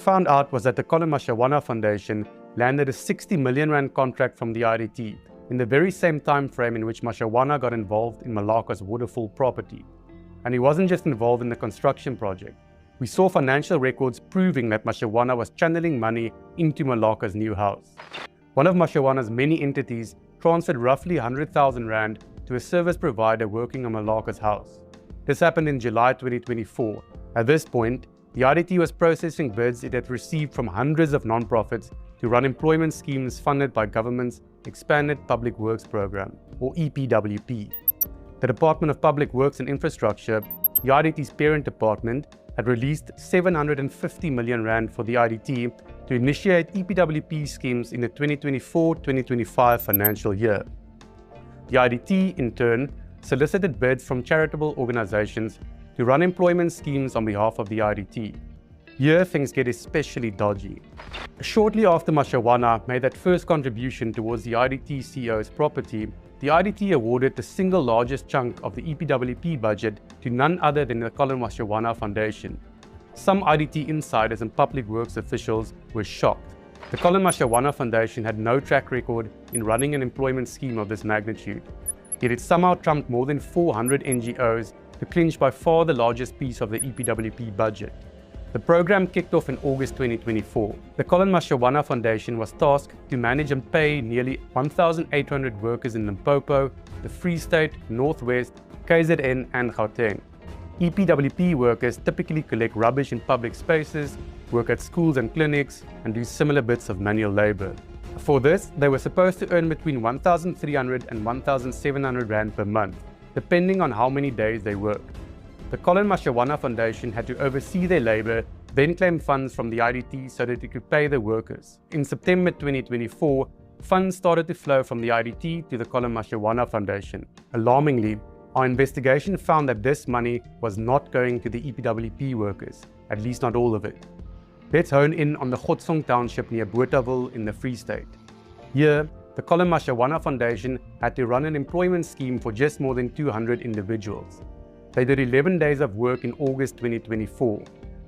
found out was that the Collen Mashawana Foundation landed a 60 million rand contract from the IDT in the very same time frame in which Mashawana got involved in Malaka's Waterfall property. And he wasn't just involved in the construction project. We saw financial records proving that Mashawana was channeling money into Malaka's new house. One of Mashawana's many entities transferred roughly 100,000 rand to a service provider working on Malaka's house. This happened in July 2024. At this point, the IDT was processing bids it had received from hundreds of non-profits to run employment schemes funded by government's Expanded Public Works Program, or EPWP. The Department of Public Works and Infrastructure, the IDT's parent department, had released 750 million rand for the IDT to initiate EPWP schemes in the 2024-2025 financial year. The IDT, in turn, solicited bids from charitable organizations to run employment schemes on behalf of the IDT. Here, things get especially dodgy. Shortly after Mashawana made that first contribution towards the IDT CEO's property, the IDT awarded the single largest chunk of the EPWP budget to none other than the Collen Mashawana Foundation. Some IDT insiders and public works officials were shocked. The Collen Mashawana Foundation had no track record in running an employment scheme of this magnitude, yet it somehow trumped more than 400 NGOs to clinch by far the largest piece of the EPWP budget. The program kicked off in August 2024. The Collen Mashawana Foundation was tasked to manage and pay nearly 1,800 workers in Limpopo, the Free State, Northwest, KZN and Gauteng. EPWP workers typically collect rubbish in public spaces, work at schools and clinics, and do similar bits of manual labor. For this, they were supposed to earn between 1,300 and 1,700 rand per month, depending on how many days they worked. The Collen Mashawana Foundation had to oversee their labor, then claim funds from the IDT so that it could pay the workers. In September 2024, funds started to flow from the IDT to the Collen Mashawana Foundation. Alarmingly, our investigation found that this money was not going to the EPWP workers, at least not all of it. Let's hone in on the Godsong township near Waterfall in the Free State. Here, the Collen Mashawana Foundation had to run an employment scheme for just more than 200 individuals. They did 11 days of work in August 2024.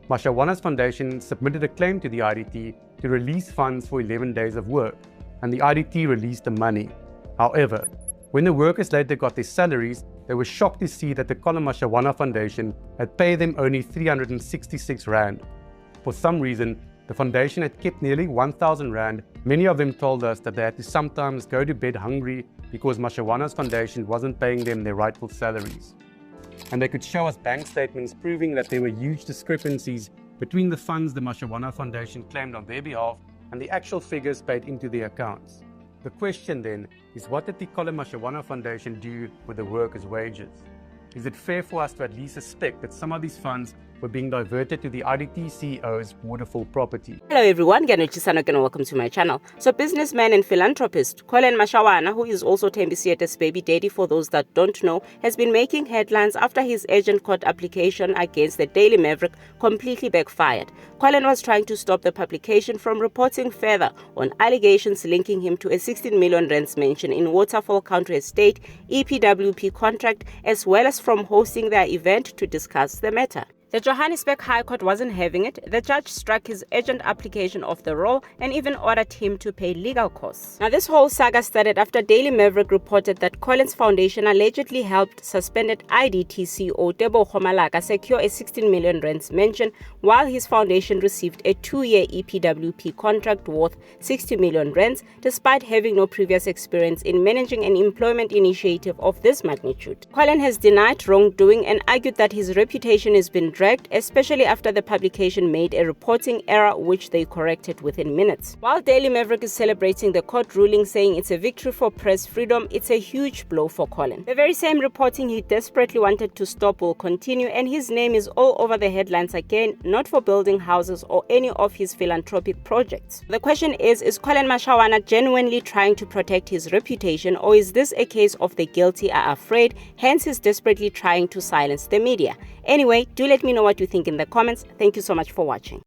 Mashawana's foundation submitted a claim to the IDT to release funds for 11 days of work, and the IDT released the money. However, when the workers later got their salaries, they were shocked to see that the Collen Mashawana Foundation had paid them only 366 rand. For some reason, the foundation had kept nearly 1,000 rand. Many of them told us that they had to sometimes go to bed hungry because Mashawana's foundation wasn't paying them their rightful salaries. And they could show us bank statements proving that there were huge discrepancies between the funds the Mashawana Foundation claimed on their behalf and the actual figures paid into their accounts. The question then is, what did the Collen Mashawana Foundation do with the workers' wages? Is it fair for us to at least suspect that some of these funds were being diverted to the IDT CEO's Waterfall property? Hello everyone, and welcome to my channel. So businessman and philanthropist Collen Mashawana, who is also Thembi Seete's baby daddy for those that don't know, has been making headlines after his urgent court application against the Daily Maverick completely backfired. Collen was trying to stop the publication from reporting further on allegations linking him to a 16 million rand mansion in Waterfall Country Estate EPWP contract, as well as from hosting their event to discuss the matter. The Johannesburg High Court wasn't having it. The judge struck his urgent application off the roll and even ordered him to pay legal costs. Now, this whole saga started after Daily Maverick reported that Collen's foundation allegedly helped suspended IDT CEO Tebogo secure a 16 million rand mansion, while his foundation received a 2-year EPWP contract worth 60 million rands, despite having no previous experience in managing an employment initiative of this magnitude. Collen has denied wrongdoing and argued that his reputation has been dragged, especially after the publication made a reporting error which they corrected within minutes. While Daily Maverick is celebrating the court ruling, saying it's a victory for press freedom, it's a huge blow for Collen. The very same reporting he desperately wanted to stop will continue, and his name is all over the headlines again, not for building houses or any of his philanthropic projects. The question is Collen Mashawana genuinely trying to protect his reputation, or is this a case of the guilty are afraid, hence he's desperately trying to silence the media? Anyway, do let me know what you think in the comments. Thank you so much for watching.